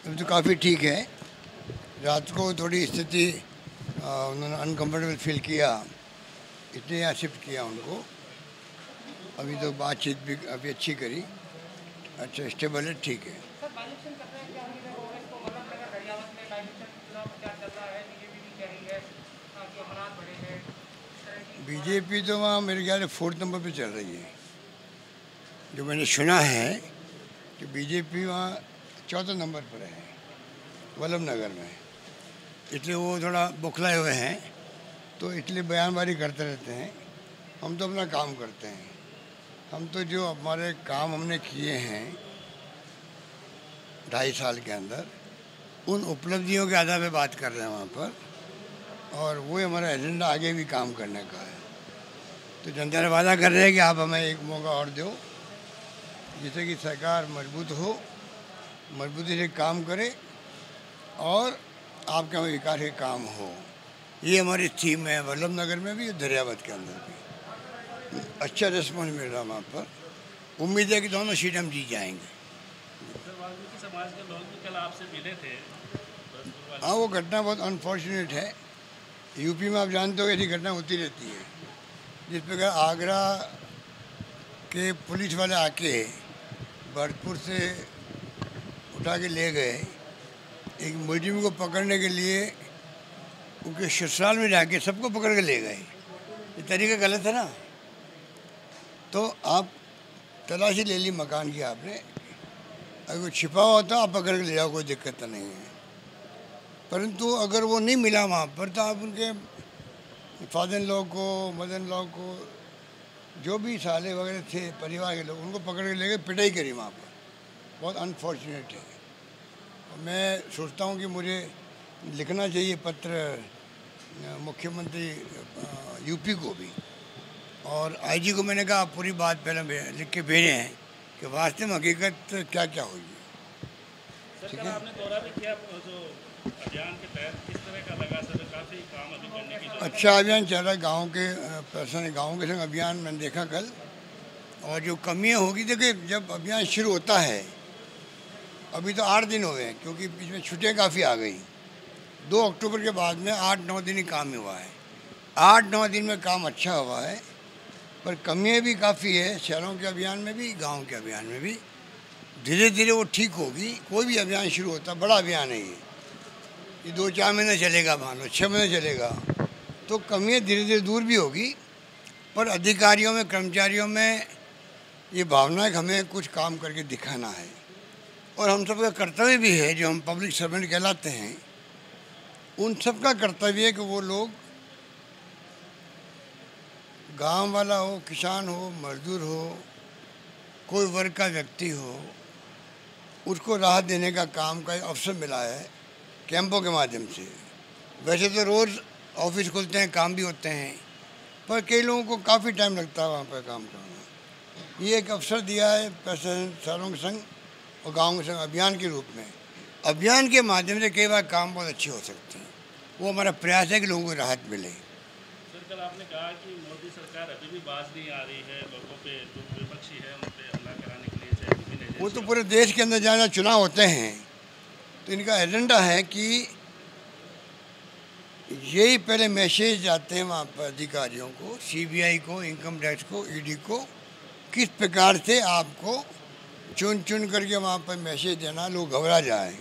अभी तो काफ़ी ठीक है। रात को थोड़ी स्थिति उन्होंने अनकम्फर्टेबल फील किया, इसलिए यहाँ शिफ्ट किया उनको। अभी तो बातचीत भी अभी अच्छी करी, अच्छा स्टेबल है, ठीक है। बीजेपी तो वहाँ मेरे ख्याल से 4th नंबर पे चल रही है। जो मैंने सुना है कि बीजेपी वहाँ 4थे नंबर पर है, वल्लभ नगर में। इसलिए वो थोड़ा बौखलाए हुए हैं, तो इसलिए बयानबाजी करते रहते हैं। हम तो अपना काम करते हैं। हम तो जो हमारे काम हमने किए हैं 2.5 साल के अंदर, उन उपलब्धियों के आधार पे बात कर रहे हैं वहाँ पर, और वही हमारा एजेंडा आगे भी काम करने का है। तो जनता ने वादा कर रहे हैं कि आप हमें एक मौका और दो, जिससे कि सरकार मजबूत हो, मजबूती से काम करे और आपके यहाँ विकास के काम हो। ये हमारी थीम है, वल्लभ नगर में भी और दरियावत के अंदर भी। अच्छा रिस्पॉन्स मिल रहा है वहाँ पर। उम्मीद है कि दोनों सीट हम जीत जाएंगे। वाल्मीकि समाज के लोग भी कल आपसे मिले थे। हाँ, वो घटना बहुत अनफॉर्चुनेट है। यूपी में आप जानते हो ऐसी घटना होती रहती है। जिस प्रकार आगरा के पुलिस वाले आके भरतपुर से उठा के ले गए, एक मुलजिम को पकड़ने के लिए उनके ससुराल में जाके सबको पकड़ के ले गए। ये तरीका गलत है ना। तो आप तलाशी ले ली मकान की आपने, अगर वो छिपा हुआ होता आप पकड़ के ले जाओ, कोई दिक्कत तो नहीं है। परंतु अगर वो नहीं मिला वहाँ पर, तो आप उनके फादर इन लॉ को, मदर इन लॉ को, जो भी साले वगैरह थे परिवार के लोग, उनको पकड़ के ले गए, पिटाई करी वहाँ पर। बहुत अनफॉर्चुनेट है। मैं सोचता हूँ कि मुझे लिखना चाहिए पत्र मुख्यमंत्री यूपी को भी, और आईजी को मैंने कहा पूरी बात पहले लिख के भेजे हैं कि वास्तव में हकीकत क्या क्या हुई है। सर, कल आपने दौरा भी किया, जो अभियान के तहत किस तरह का लगा? सर, काफ़ी काम अभी करने की जरूरत है। अच्छा अभियान चल रहा है, गाँव के पर्सन गाँव के संग अभियान मैंने देखा कल। और जो कमियाँ होगी, देखिए जब अभियान शुरू होता है, अभी तो 8 दिन हो गए हैं, क्योंकि बीच में छुट्टियाँ काफ़ी आ गई। 2 अक्टूबर के बाद में 8-9 दिन ही काम हुआ है। 8-9 दिन में काम अच्छा हुआ है, पर कमियाँ भी काफ़ी है, शहरों के अभियान में भी, गांव के अभियान में भी। धीरे धीरे वो ठीक होगी। कोई भी अभियान शुरू होता, बड़ा अभियान है ये 2-4 महीने चलेगा, मान लो 6 महीने चलेगा, तो कमियाँ धीरे धीरे दूर भी होगी। पर अधिकारियों में, कर्मचारियों में ये भावना है कि हमें कुछ काम करके दिखाना है, और हम सबका कर्तव्य भी है, जो हम पब्लिक सर्वेंट कहलाते हैं, उन सबका कर्तव्य है कि वो लोग, गांव वाला हो, किसान हो, मजदूर हो, कोई वर्ग का व्यक्ति हो, उसको राहत देने का काम का अवसर मिला है कैंपों के माध्यम से। वैसे तो रोज़ ऑफिस खुलते हैं, काम भी होते हैं, पर कई लोगों को काफ़ी टाइम लगता है वहाँ पर काम करना। ये एक अवसर दिया है प्रशासन, शहरों के संग और गाँव के संग अभियान के रूप में। अभियान के माध्यम से कई बार काम बहुत अच्छे हो सकते हैं। वो हमारा प्रयास है कि लोगों को राहत मिले। सर, कल आपने कहा कि मोदी सरकार अभी भी बाज नहीं आ रही है लोगों पे, जो विपक्षी है उन पे हमला कराने के लिए, चाहे विभिन्न एजेंसी। वो तो पूरे देश के अंदर जहाँ जहाँ चुनाव होते हैं, तो इनका एजेंडा है कि यही पहले मैसेज जाते हैं वहाँ पर अधिकारियों को, सीबीआई को, इनकम टैक्स को, ईडी को, किस प्रकार से आपको चुन चुन करके वहाँ पर मैसेज देना, लोग घबरा जाए।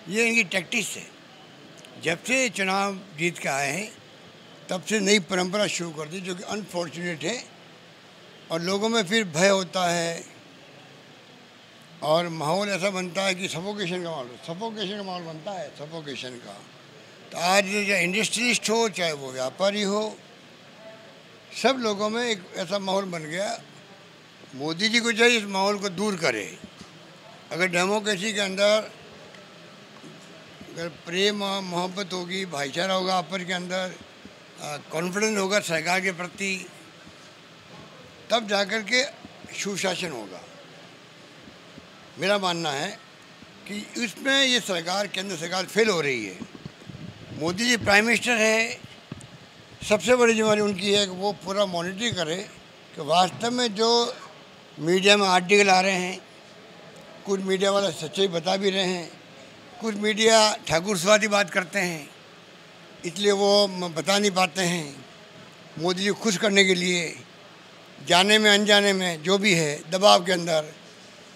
ये इनकी टैक्टिक्स है। जब से चुनाव जीत के आए हैं, तब से नई परंपरा शुरू कर दी, जो कि अनफॉर्चुनेट है। और लोगों में फिर भय होता है, और माहौल ऐसा बनता है कि सफोकेशन का माहौल बनता है, सफोकेशन का। तो आज जो इंडस्ट्रियलिस्ट हो, चाहे वो व्यापारी हो, सब लोगों में एक ऐसा माहौल बन गया। मोदी जी को चाहिए इस माहौल को दूर करे। अगर डेमोक्रेसी के अंदर अगर प्रेम और मोहब्बत होगी, भाईचारा होगा आपस के अंदर, कॉन्फिडेंस होगा सरकार के प्रति, तब जाकर के सुशासन होगा। मेरा मानना है कि इसमें ये सरकार, केंद्र सरकार फेल हो रही है। मोदी जी प्राइम मिनिस्टर है, सबसे बड़ी जिम्मेदारी उनकी है कि वो पूरा मॉनिटर करे कि वास्तव में जो मीडिया में आर्टिकल आ रहे हैं, कुछ मीडिया वाले सच्चाई बता भी रहे हैं, कुछ मीडिया ठाकुरस्वादी बात करते हैं, इसलिए वो बता नहीं पाते हैं। मोदी जी खुश करने के लिए जाने में अनजाने में जो भी है दबाव के अंदर,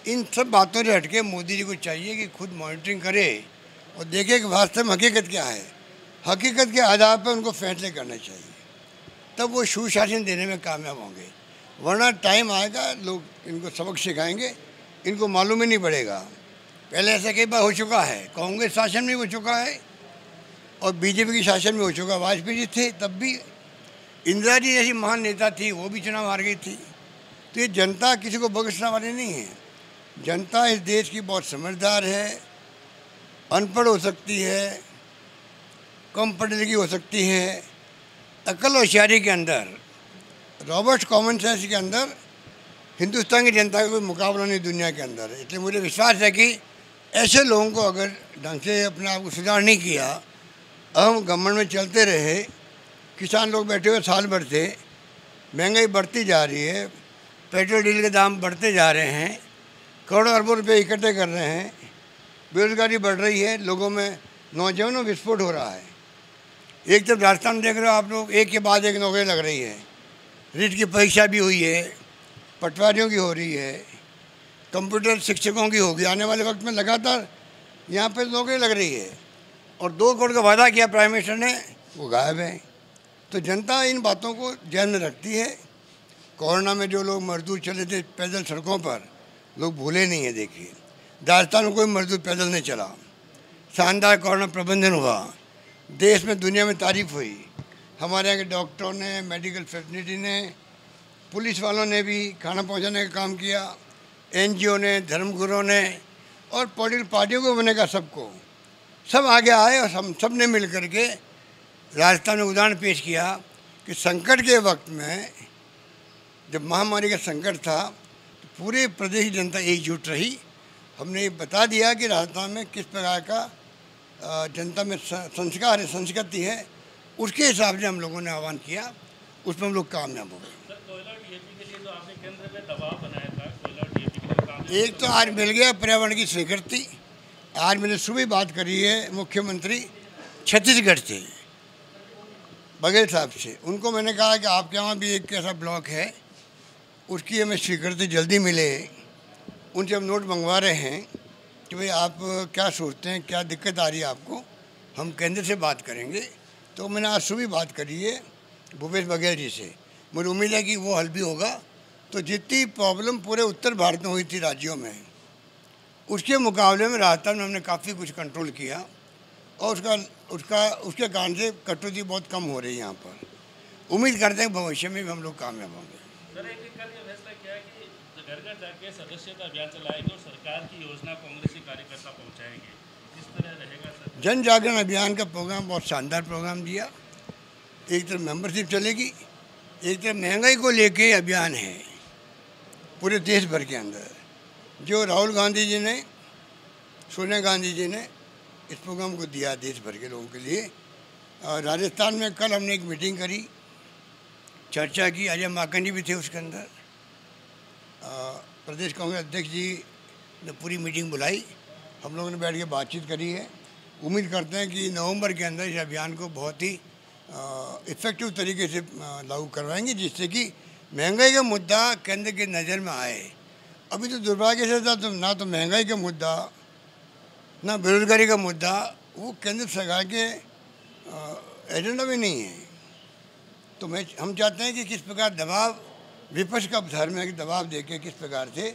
इन सब बातों से हटके मोदी जी को चाहिए कि खुद मॉनिटरिंग करे और देखे कि वास्तव में हकीकत क्या है। हकीकत के आधार पर उनको फैसले करने चाहिए, तब वो सुशासन देने में कामयाब होंगे। वरना टाइम आएगा लोग इनको सबक सिखाएंगे, इनको मालूम ही नहीं पड़ेगा। पहले ऐसा कई बार हो चुका है, कांग्रेस शासन में हो चुका है और बीजेपी की शासन में हो चुका। वाजपेयी जी थे तब भी, इंदिरा जी जैसी महान नेता थी वो भी चुनाव हार गई थी। तो ये जनता किसी को बख्शने वाली नहीं है। जनता इस देश की बहुत समझदार है, अनपढ़ हो सकती है, कम पढ़ी लिखी हो सकती है, अकल होशियारी के अंदर, रॉबर्ट कॉमन सेंस के अंदर हिंदुस्तान की जनता का कोई मुकाबला नहीं दुनिया के अंदर। इसलिए मुझे विश्वास है कि ऐसे लोगों को अगर ढंग से अपने आप को सुधार नहीं किया, हम गवर्नमेंट में चलते रहे, किसान लोग बैठे हुए साल भर से, महंगाई बढ़ती जा रही है, पेट्रोल डीजल के दाम बढ़ते जा रहे हैं, करोड़ों अरबों रुपये इकट्ठे कर रहे हैं, बेरोजगारी बढ़ रही है, लोगों में नौजवानों में विस्फोट हो रहा है। एक तरफ राजस्थान देख रहे हो आप लोग, एक के बाद एक नौकरी लग रही है, रीट की परीक्षा भी हुई है, पटवारियों की हो रही है, कंप्यूटर शिक्षकों की होगी। आने वाले वक्त में लगातार यहाँ पे नौकरी लग रही है। और 2 करोड़ का वादा किया प्राइम मिनिस्टर ने, वो गायब है। तो जनता इन बातों को ध्यान में रखती है। कोरोना में जो लोग मजदूर चले थे पैदल सड़कों पर, लोग भूले नहीं है। देखिए राजस्थान में कोई मजदूर पैदल नहीं चला। शानदार कोरोना प्रबंधन हुआ, देश में दुनिया में तारीफ हुई। हमारे यहाँ के डॉक्टरों ने, मेडिकल फैसिलिटी ने, पुलिस वालों ने भी खाना पहुंचाने का काम किया, एनजीओ ने, धर्मगुरुओं ने और पॉलिटिकल पार्टियों को बनेगा, सबको सब आगे आए और हम सब ने मिल करके राजस्थान में उदाहरण पेश किया कि संकट के वक्त में, जब महामारी का संकट था, तो पूरे प्रदेश की जनता एकजुट रही। हमने ये बता दिया कि राजस्थान में किस प्रकार का जनता में संस्कार है, संस्कृति है, उसके हिसाब से हम लोगों ने आह्वान किया, उसमें हम लोग कामयाब हो गए। एक तो आज मिल गया पर्यावरण की स्वीकृति। आज मैंने सुबह बात करी है मुख्यमंत्री छत्तीसगढ़ से, बघेल साहब से। उनको मैंने कहा कि आपके यहाँ भी एक ऐसा ब्लॉक है, उसकी हमें स्वीकृति जल्दी मिले। उनसे हम नोट मंगवा रहे हैं कि भाई आप क्या सोचते हैं, क्या दिक्कत आ रही है आपको, हम केंद्र से बात करेंगे। तो मैंने आज सुबह बात करी है भूपेश बघेल जी से। मुझे उम्मीद है कि वो हल भी होगा। तो जितनी प्रॉब्लम पूरे उत्तर भारत में हुई थी राज्यों में, उसके मुकाबले में राजस्थान में हमने काफ़ी कुछ कंट्रोल किया और उसके कारण से कटौती बहुत कम हो रही है यहाँ पर। उम्मीद करते हैं भविष्य में भी हम लोग कामयाब होंगे। सर, एक कल ये फैसला किया कि घर घर जाके सदस्यता अभियान चलाएंगे और सरकार की योजना कांग्रेसी कार्यकर्ता पहुँचाएंगे, किस तरह रहेगा सर? जन जागरण अभियान का प्रोग्राम बहुत शानदार प्रोग्राम दिया। एक तरफ मेंबरशिप चलेगी, एक तरफ महंगाई को लेके अभियान है पूरे देश भर के अंदर। जो राहुल गांधी जी ने, सोनिया गांधी जी ने इस प्रोग्राम को दिया देश भर के लोगों के लिए। और राजस्थान में कल हमने एक मीटिंग करी, चर्चा की, अजय माकन जी भी थे उसके अंदर। प्रदेश कांग्रेस अध्यक्ष जी ने पूरी मीटिंग बुलाई, हम लोगों ने बैठ के बातचीत करी है। उम्मीद करते हैं कि नवंबर के अंदर इस अभियान को बहुत ही इफ़ेक्टिव तरीके से लागू करवाएंगे, जिससे कि महंगाई का मुद्दा केंद्र की नज़र में आए। अभी तो दुर्भाग्य से था, तो ना तो महंगाई का मुद्दा, ना बेरोजगारी का मुद्दा वो केंद्र सरकार के एजेंडा में नहीं है। तो हम चाहते हैं कि किस प्रकार दबाव, विपक्ष का धर्म है कि दबाव देके किस प्रकार से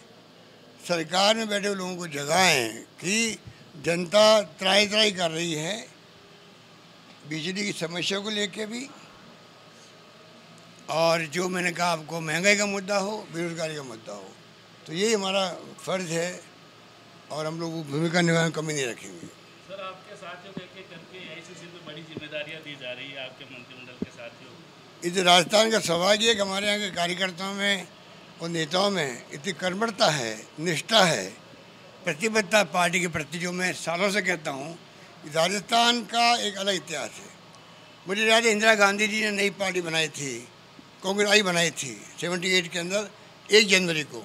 सरकार में बैठे हुए लोगों को जगाएं कि जनता त्राही त्राही कर रही है बिजली की समस्या को लेके भी, और जो मैंने कहा आपको महंगाई का मुद्दा हो, बेरोजगारी का मुद्दा हो। तो यही हमारा फ़र्ज़ है और हम लोग भूमिका निभाने में कमी नहीं रखेंगे। सर, आपके साथियों को एक-एक करके आईसीसी में बड़ी जिम्मेदारियां दी जा रही है आपके मंत्रिमंडल के साथियों को। इस राजस्थान का सौभाग्य है कि हमारे यहाँ के कार्यकर्ताओं में और नेताओं में इतनी कर्मठता है, निष्ठा है, प्रतिबद्धता पार्टी के प्रति, जो मैं सालों से कहता हूँ। राजस्थान का एक अलग इतिहास है। मुझे याद है इंदिरा गांधी जी ने नई पार्टी बनाई थी, कांग्रेस आई बनाई थी 78 के अंदर 1 जनवरी को,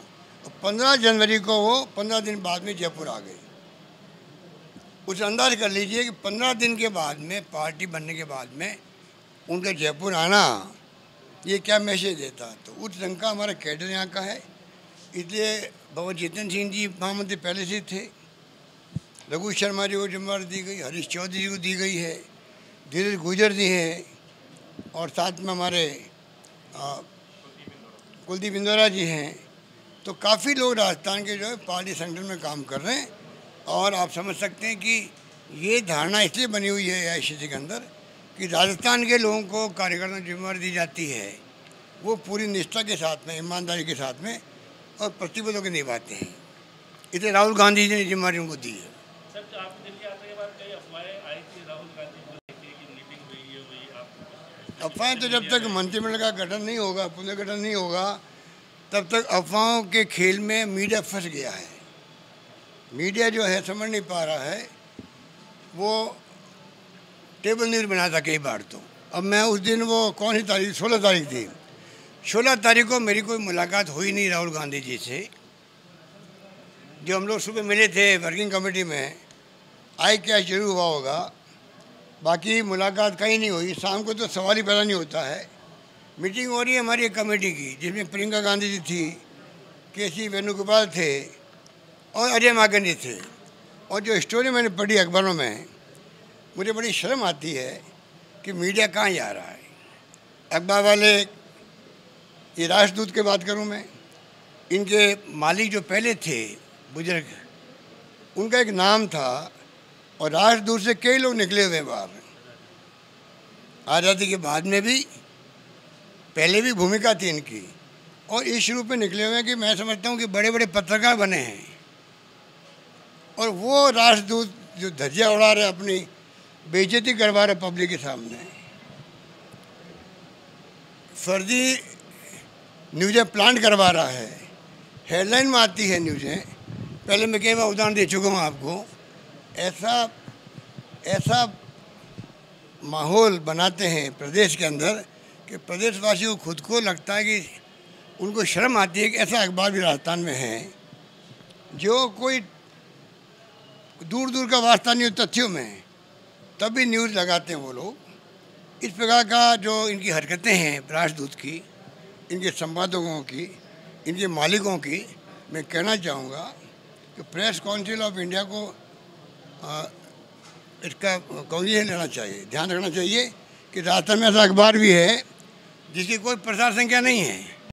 और 15 जनवरी को वो 15 दिन बाद में जयपुर आ गई। उस अंदाज कर लीजिए कि 15 दिन के बाद में, पार्टी बनने के बाद में उनका जयपुर आना ये क्या मैसेज देता। तो उस रंग का हमारा कैडर यहाँ का है, इसलिए बाबा जितेंद्र सिंह जी महामंत्री पहले से थे, रघु शर्मा जी को जिम्मेदारी दी गई, हरीश चौधरी जी को दी गई है, धीरज गुजर जी हैं, और साथ में हमारे कुलदीप इंदौरा जी हैं। तो काफ़ी लोग राजस्थान के जो है पार्टी संगठन में काम कर रहे हैं। और आप समझ सकते हैं कि ये धारणा इसलिए बनी हुई है AICC के अंदर कि राजस्थान के लोगों को कार्यकर्ताओं की जिम्मेदारी दी जाती है, वो पूरी निष्ठा के साथ में, ईमानदारी के साथ में और प्रतिबद्धों के निभाते हैं। इसलिए राहुल गांधी जी ने जिम्मेदारी उनको दी है। सर, तो आप दिल्ली आने के बाद कई अफवाहें आई थी राहुल गांधी को लेकर कि मीटिंग हुई है, वही आप अफवाहें तो जब तक मंत्रिमंडल का गठन नहीं होगा, पुनर्गठन नहीं होगा, तब तक अफवाहों के खेल में मीडिया फंस गया है। मीडिया जो है समझ नहीं पा रहा है, वो टेबल न्यूज़ बनाता कई बार। तो अब मैं उस दिन, वो कौन सी तारीख, 16 तारीख थी, 16 तारीख को मेरी कोई मुलाकात हुई नहीं राहुल गांधी जी से। जो हम लोग सुबह मिले थे वर्किंग कमेटी में, आई क्या जरूर हुआ होगा, बाकी मुलाकात कहीं नहीं हुई। शाम को तो सवाल ही पैदा नहीं होता है। मीटिंग हो रही है हमारी एक कमेटी की, जिसमें प्रियंका गांधी जी थी, KC वेणुगोपाल थे और अजय माकन जी थे। और जो स्टोरी मैंने पढ़ी अखबारों में, मुझे बड़ी शर्म आती है कि मीडिया कहाँ जा रहा है। अखबार वाले, ये राष्ट्रदूत की बात करूँ मैं, इनके मालिक जो पहले थे बुजुर्ग, उनका एक नाम था, और राष्ट्रदूत से कई लोग निकले हुए बाहर। आज़ादी के बाद में भी, पहले भी भूमिका थी इनकी, और इस रूप में निकले हुए हैं कि मैं समझता हूँ कि बड़े बड़े पत्रकार बने हैं। और वो राष्ट्रदूत जो धज्जियाँ उड़ा रहे, अपनी बेइज्जती करवा रहे पब्लिक के सामने, फर्जी न्यूज़ें प्लांट करवा रहा है। हेडलाइन में आती है न्यूज़ें, पहले मैं कई बार उदाहरण दे चुका हूँ आपको। ऐसा माहौल बनाते हैं प्रदेश के अंदर कि प्रदेशवासियों को खुद को लगता है कि उनको शर्म आती है कि ऐसा अखबार भी राजस्थान में है जो कोई दूर दूर का वास्ता नहीं हो तथ्यों में, तब भी न्यूज़ लगाते हैं वो लोग। इस प्रकार का जो इनकी हरकतें हैं राष्ट्रदूत की, इनके संपादकों की, इनके मालिकों की, मैं कहना चाहूँगा कि प्रेस काउंसिल ऑफ इंडिया को इसका कॉग्निशन लेना चाहिए, ध्यान रखना चाहिए कि राजस्थान में ऐसा अखबार भी है जिसकी कोई प्रचार संख्या नहीं है।